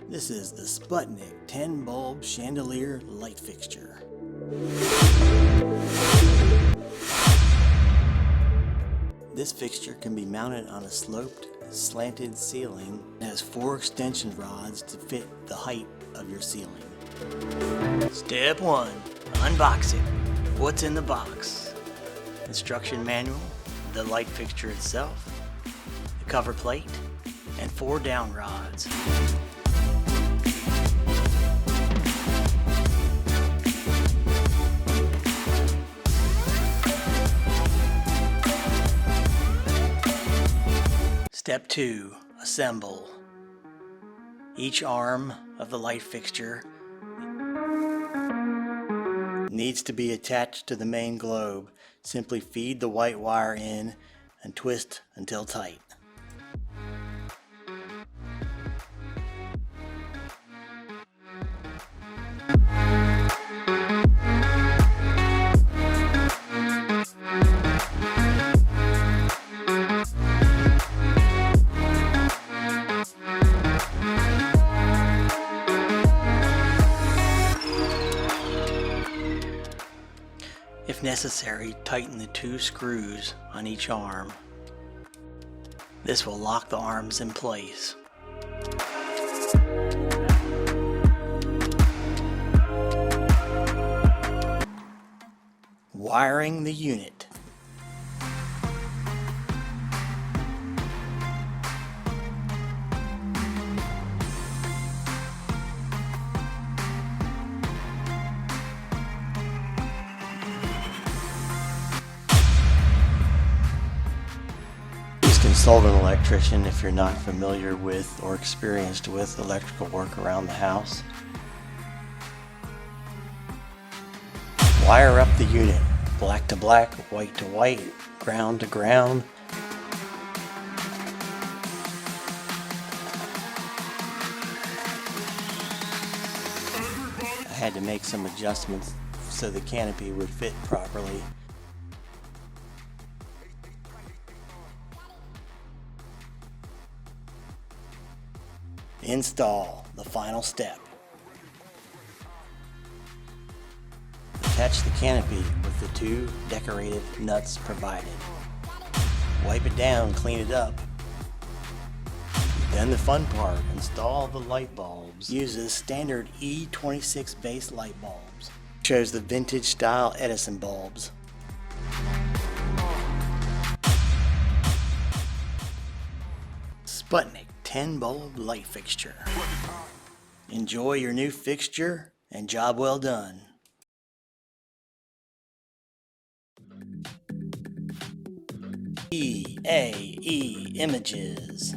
This is the Sputnik 10 bulb chandelier light fixture. This fixture can be mounted on a sloped, slanted ceiling and has 4 extension rods to fit the height of your ceiling. Step 1. Unbox it. What's in the box? Instruction manual, the light fixture itself, the cover plate, and 4 down rods. Step 2. Assemble. Each arm of the light fixture needs to be attached to the main globe. Simply feed the white wire in and twist until tight. If necessary, tighten the 2 screws on each arm. This will lock the arms in place. Wiring the unit. Consult an electrician if you're not familiar with or experienced with electrical work around the house. Wire up the unit, black to black, white to white, ground to ground. I had to make some adjustments so the canopy would fit properly. Install, the final step. Attach the canopy with the 2 decorative nuts provided. Wipe it down, clean it up. Then the fun part, install the light bulbs. Uses standard E26 base light bulbs. Shows the vintage style Edison bulbs. Sputnik 10 bulb light fixture. Enjoy your new fixture and job well done. EAE Images.